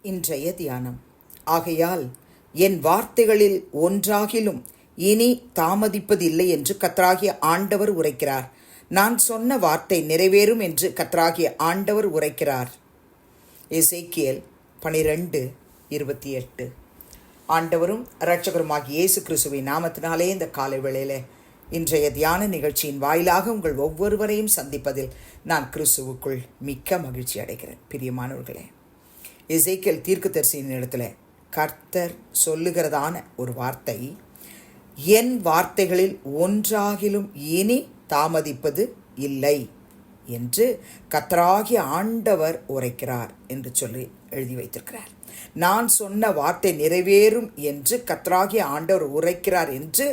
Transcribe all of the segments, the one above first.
இன்றைய தியானம். ஆகையால் என் வார்த்தைகளில் ஒன்றாகிலும் இனி தாமதிப்பதில்லை என்று கர்த்தராகிய ஆண்டவர் உரைக்கிறார். நான் சொன்ன வார்த்தை நிறைவேறும் என்று கர்த்தராகிய ஆண்டவர் உரைக்கிறார். எசேக்கியேல் 12:28. ஆண்டவரும் இரட்சகருமாகிய இயேசு கிறிஸ்துவின் நாமத்தினாலே இந்த காலை வேளையில இன்றைய தியான நிகழ்ச்சியின் வாயிலாக உங்கள் ஒவ்வொருவரையும் சந்திப்பதில் நான் கிறிஸ்துவுக்குள் மிக்க மகிழ்ச்சி அடைகிறேன். பிரியமானவர்களே, எசேக்கியேல் தீர்க்கதரிசியின் இடத்துல கர்த்தர் சொல்லுகிறதான ஒரு வார்த்தை, என் வார்த்தைகளில் ஒன்றாகிலும் இனி தாமதிப்பது இல்லை என்று கர்த்தராகிய ஆண்டவர் உரைக்கிறார் என்று சொல்லி எழுதி வைத்திருக்கிறார். நான் சொன்ன வார்த்தை நிறைவேறும் என்று கர்த்தராகிய ஆண்டவர் உரைக்கிறார் என்று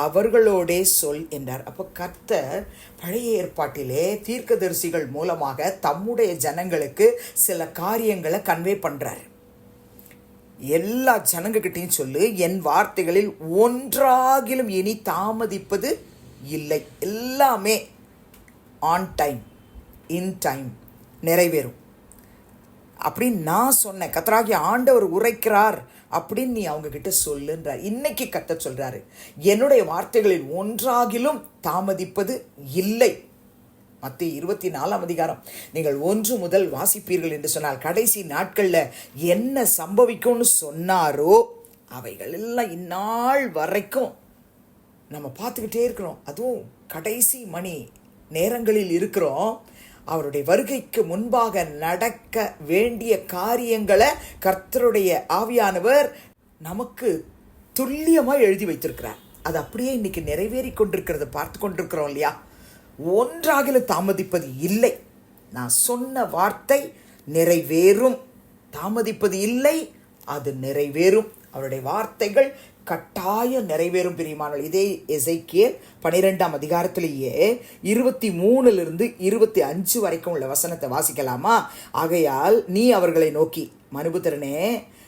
அவர்களோடே சொல் என்றார். அப்போ கர்த்தர் பழைய ஏற்பாட்டிலே தீர்க்கதரிசிகள் மூலமாக தம்முடைய ஜனங்களுக்கு சில காரியங்களை கன்வே பண்றார். எல்லா ஜனங்ககிட்டையும் சொல்லு, என் வார்த்தைகளில் ஒன்றாகிலும் இனி தாமதிப்பது இல்லை, எல்லாமே ஆன் டைம், இன் டைம் நிறைவேறும் அப்படின்னு நான் சொன்னேன். கர்த்தராகிய ஆண்டவர் உரைக்கிறார் அப்படின்னு நீ அவங்க கிட்ட சொல்லுன்றார். இன்னைக்கு கர்த்தர் சொல்றாரு, என்னுடைய வார்த்தைகளில் ஒன்றாகிலும் தாமதிப்பது இல்லை. மத்தேயு 24 நீங்கள் 1 முதல் வாசிப்பீர்கள் என்று சொன்னால், கடைசி நாட்களில் என்ன சம்பவிக்கும்னு சொன்னாரோ அவைகள் எல்லாம் இந்நாள் வரைக்கும் நம்ம பார்த்துக்கிட்டே இருக்கிறோம். அதுவும் கடைசி மணி நேரங்களில் இருக்கிறோம். அவருடைய வருகைக்கு முன்பாக நடக்க வேண்டிய காரியங்களை கர்த்தருடைய ஆவியானவர் நமக்கு துல்லியமாக எழுதி வைத்திருக்கிறார். அது அப்படியே இன்னைக்கு நிறைவேறி கொண்டிருக்கிறத பார்த்து கொண்டிருக்கிறோம் இல்லையா? ஒன்றாகிலும் தாமதிப்பது இல்லை. நான் சொன்ன வார்த்தை நிறைவேறும், தாமதிப்பது இல்லை, அது நிறைவேறும். அவருடைய வார்த்தைகள் கட்டாயம் நிறைவேறும். பிரியமானவர்கள், இதே எசேக்கியேல் 12 23 25 வரைக்கும் உள்ள வசனத்தை வாசிக்கலாமா? ஆகையால் நீ அவர்களை நோக்கி, மனுபுத்திரனே,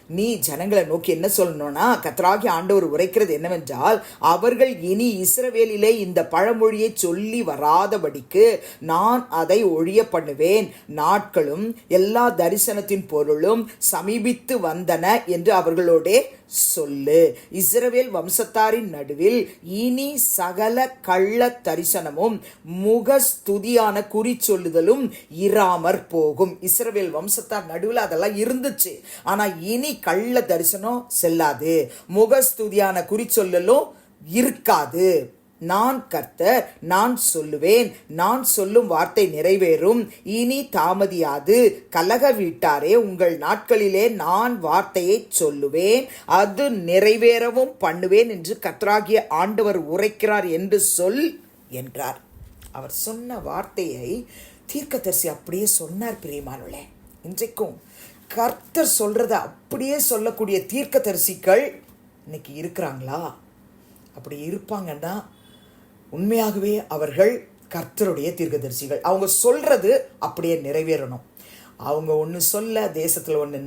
நீ ஜனங்களை நோக்கி என்ன சொல்லணும்னா, கர்த்தராகிய ஆண்டவர் உரைக்கிறது என்னவென்றால், அவர்கள் இனி இஸ்ரவேலிலே இந்த பழமொழியை சொல்லி வராதபடிக்கு நான் அதை ஒழிய பண்ணுவேன். நாட்களும் எல்லா தரிசனத்தின் பொருளும் சமீபித்து வந்தன என்று அவர்களோடே சொல்லு. இஸ்ரவேல் வம்சத்தாரின் நடுவில் இனி சகல கள்ள தரிசனமும் முகஸ்துதியான குறி சொல்லுதலும் இராமற் போகும். இஸ்ரவேல் வம்சத்தார் நடுவில் அதெல்லாம் இருந்துச்சு, ஆனா இனி கள்ள தரிசனம் செல்லாது, முகஸ்துதியான குறி சொல்லலும் இருக்காது. நான் கர்த்தர், நான் சொல்லுவேன், நான் சொல்லும் வார்த்தை நிறைவேறும், இனி தாமதியாது. கலக வீட்டாரே, உங்கள் நாட்களிலே நான் வார்த்தையை சொல்லுவேன், அது நிறைவேறவும் பண்ணுவேன் என்று கர்த்தராகிய ஆண்டவர் உரைக்கிறார் என்று சொல் என்றார். அவர் சொன்ன வார்த்தையை தீர்க்கதரிசி அப்படியே சொன்னார். பிரியமானவர்களே, இன்றைக்கும் கர்த்தர் சொல்றத அப்படியே சொல்லக்கூடிய தீர்க்கதரிசிகள் இன்னைக்கு இருக்கிறாங்களா? அப்படி இருப்பாங்கன்னா உண்மையாகவே அவர்கள் கர்த்தருடைய தீர்க்கதரிசிகள். அவங்க சொல்றது அப்படியே நிறைவேறணும். அவங்க ஒன்று சொல்ல, தேசத்தில் ஒன்று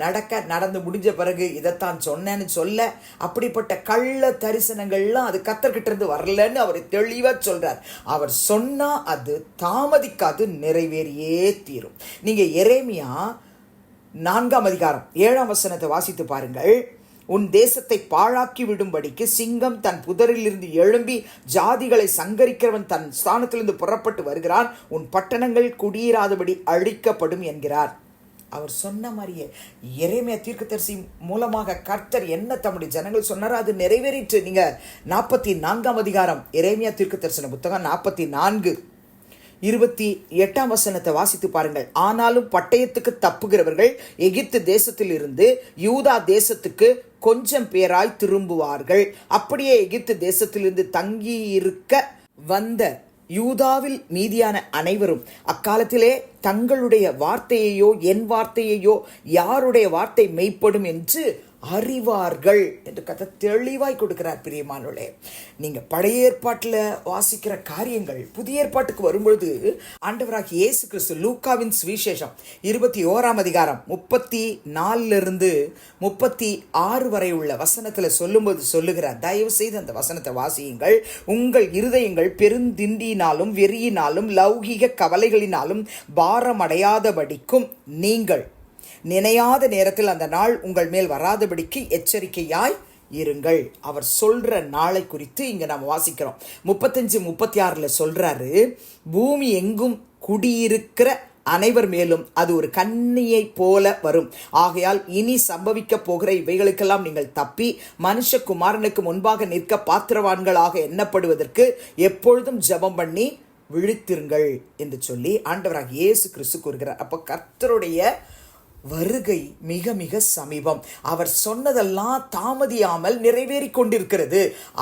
நடந்து முடிஞ்ச பிறகு இதைத்தான் சொன்னேன்னு சொல்ல, அப்படிப்பட்ட கள்ள தரிசனங்கள்லாம் அது கர்த்தர்கிட்ட இருந்து வரலன்னு அவர் தெளிவாக சொல்றார். அவர் சொன்னா அது தாமதிக்காது, நிறைவேறியே தீரும். நீங்க எரேமியா 4 7 வாசித்து பாருங்கள். உன் தேசத்தை பாழாக்கி விடும்படிக்கு சிங்கம் தன் புதரிலிருந்து எழும்பி ஜாதிகளை சங்கரிக்கிறவன் தன் ஸ்தானத்திலிருந்து புறப்பட்டு வருகிறான். உன் பட்டணங்கள் குடியிராதபடி அழிக்கப்படும் என்கிறார். அவர் சொன்ன மாதிரியே எரேமியா தீர்க்கதரிசி மூலமாக கர்த்தர் என்ன தம்முடைய ஜனங்கள் சொன்னாரோ அது நிறைவேறிற்று. நீங்க 44 எரேமியா தீர்க்கதரிசன புத்தகம் 44:28 வாசித்து பாருங்கள். ஆனாலும் பட்டயத்துக்கு தப்புகிறவர்கள் எகிப்து தேசத்தில் இருந்து யூதா தேசத்துக்கு கொஞ்சம் பேராய் திரும்புவார்கள். அப்படியே எகிப்து தேசத்திலிருந்து தங்கியிருக்க வந்த யூதாவில் மீதியான அனைவரும் அக்காலத்திலே தங்களுடைய வார்த்தையையோ என் வார்த்தையையோ யாருடைய வார்த்தை மெய்ப்படும் என்று அறிவார்கள் என்று கர்த்தர் தெளிவாய் கொடுக்கிறார். பிரியமானவர்களே, நீங்க பழைய ஏற்பாட்டில் வாசிக்கிற காரியங்கள் புதிய ஏற்பாட்டுக்கு வரும்பொழுது ஆண்டவராகிய இயேசு கிறிஸ்து லூக்காவின் சுவிசேஷம் 21 34 36 வரை உள்ள வசனத்தில் சொல்லும்போது சொல்லுகிறார். தயவு செய்து அந்த வசனத்தை வாசியுங்கள். உங்கள் இருதயங்கள் பெருந்திண்டியினாலும் வெறியினாலும் லௌகிக கவலைகளினாலும் பாரமடையாதபடிக்கும் நீங்கள் நினையாத நேரத்தில் அந்த நாள் உங்கள் மேல் வராதபடிக்கு எச்சரிக்கையாய் இருங்கள். அவர் சொல்ற நாளை குறித்து இங்க நம்ம வாசிக்கிறோம். 35-36 சொல்றாரு, பூமி எங்கும் குடியிருக்கிற அனைவர் மேலும் அது ஒரு கண்ணியை போல வரும். ஆகையால் இனி சம்பவிக்க போகிற இவைகளுக்கெல்லாம் நீங்கள் தப்பி மனுஷகுமாரனுக்கு முன்பாக நிற்க பாத்திரவான்களாக எண்ணப்படுவதற்கு எப்பொழுதும் ஜெபம் பண்ணி விழித்திருங்கள் என்று சொல்லி ஆண்டவராக இயேசு கிறிஸ்து கூறுகிறார். அப்போ கர்த்தருடைய வருகை மிக மிக சமீபம். அவர் சொன்னதெல்லாம் தாமதியாமல் நிறைவேறி கொண்டிருக்கிறது.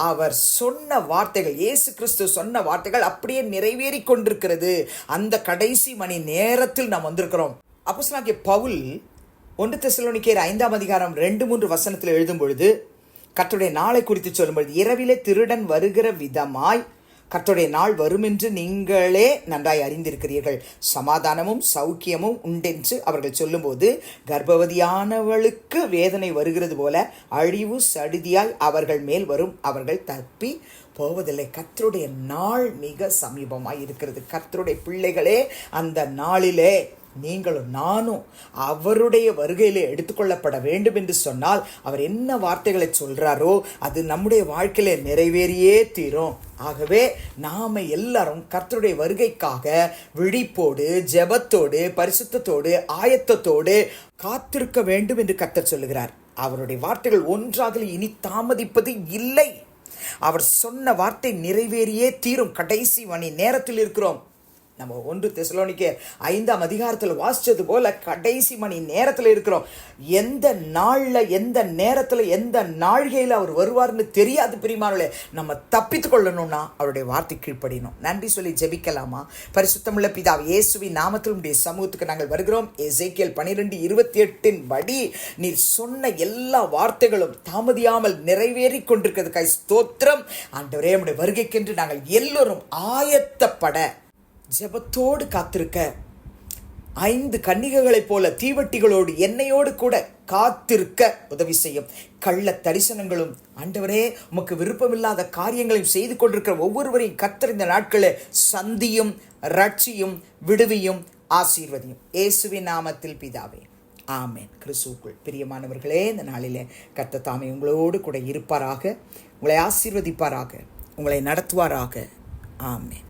அவர் சொன்ன வார்த்தைகள், இயேசு கிறிஸ்து சொன்ன வார்த்தைகள் அப்படியே நிறைவேறி கொண்டிருக்கிறது. அந்த கடைசி மணி நேரத்தில் நாம் வந்திருக்கிறோம். அப்போஸ்தலனாகிய பவுல் 1 தெசலோனிக்கேயர் 5:2-3 எழுதும் பொழுது கர்த்தருடைய நாளை குறித்து சொல்லும் பொழுது, இரவிலே திருடன் வருகிற விதமாய் கர்த்தருடைய நாள் வரும் என்று நீங்களே நன்றாய் அறிந்திருக்கிறீர்கள். சமாதானமும் சௌக்கியமும் உண்டென்று அவர்கள் சொல்லும்போது கர்ப்பவதியானவளுக்கு வேதனை வருகிறது போல அழிவு சடிதியாய் அவர்கள் மேல் வரும், அவர்கள் தப்பி போவதில்லை. கர்த்தருடைய நாள் மிக சமீபமாய் இருக்கிறது. கர்த்தருடைய பிள்ளைகளே, அந்த நாளிலே நீங்களும் நானும் அவருடைய வருகையிலே எடுத்துக்கொள்ளப்பட வேண்டும் என்று சொன்னால் அவர் என்ன வார்த்தைகளை சொல்றாரோ அது நம்முடைய வாழ்க்கையிலே நிறைவேறியே தீரும். ஆகவே நாம எல்லாரும் கர்த்தருடைய வருகைக்காக விழிப்போடு, ஜெபத்தோடு, பரிசுத்தத்தோடு, ஆயத்தத்தோடு காத்திருக்க வேண்டும் என்று கர்த்தர் சொல்லுகிறார். அவருடைய வார்த்தைகள் ஒன்றாக இனி தாமதிப்பது இல்லை. அவர் சொன்ன வார்த்தை நிறைவேறியே தீரும். கடைசி மணி நேரத்தில் இருக்கிறோம். நம்ம 1 தெசலோனிக்கேயர் 5 வாசிச்சது போல கடைசி மணி நேரத்தில் இருக்கிறோம். எந்த நாள்ல, எந்த நேரத்தில், எந்த நாழிகையில் அவர் வருவார்னு தெரியாது பிரியமானவர்களே. நம்ம தப்பித்து கொள்ளணும்னா அவருடைய வார்த்தை கீழ்ப்படியணும். நன்றி சொல்லி ஜெபிக்கலாமா? பரிசுத்தமுள்ள பிதாவே, இயேசுவின் நாமத்தில் உடைய சமூகத்துக்கு நாங்கள் வருகிறோம். எசேக்கியேல் 12:28 படி நீர் சொன்ன எல்லா வார்த்தைகளும் தாமதியாமல் நிறைவேறி கொண்டிருக்கிறதுக்காய் ஸ்தோத்திரம். ஆண்டவரே, நம்முடைய வருகைக்கென்று நாங்கள் எல்லோரும் ஆயத்தப்பட ஜெபத்தோடு காத்திருக்க 5 கன்னிகைகளைப் போல தீவட்டிகளோடு என்னையோடு கூட காத்திருக்க உதவி செய்யும். கள்ள தரிசனங்களும் ஆண்டவரே உமக்கு விருப்பமில்லாத காரியங்களையும் செய்து கொண்டிருக்கிற ஒவ்வொருவரையும் கர்த்தர் இந்த நாட்களில் சந்தியும், ரட்சியும், விடுவியும், ஆசீர்வதியும். இயேசுவின் நாமத்தில் பிதாவே, ஆமென். கிறிஸ்துவுக்குள் பிரியமானவர்களே, இந்த நாளிலே கர்த்தர் தாமே உங்களோடு கூட இருப்பாராக, உங்களை ஆசீர்வதிப்பாராக, உங்களை நடத்துவாராக. ஆமென்.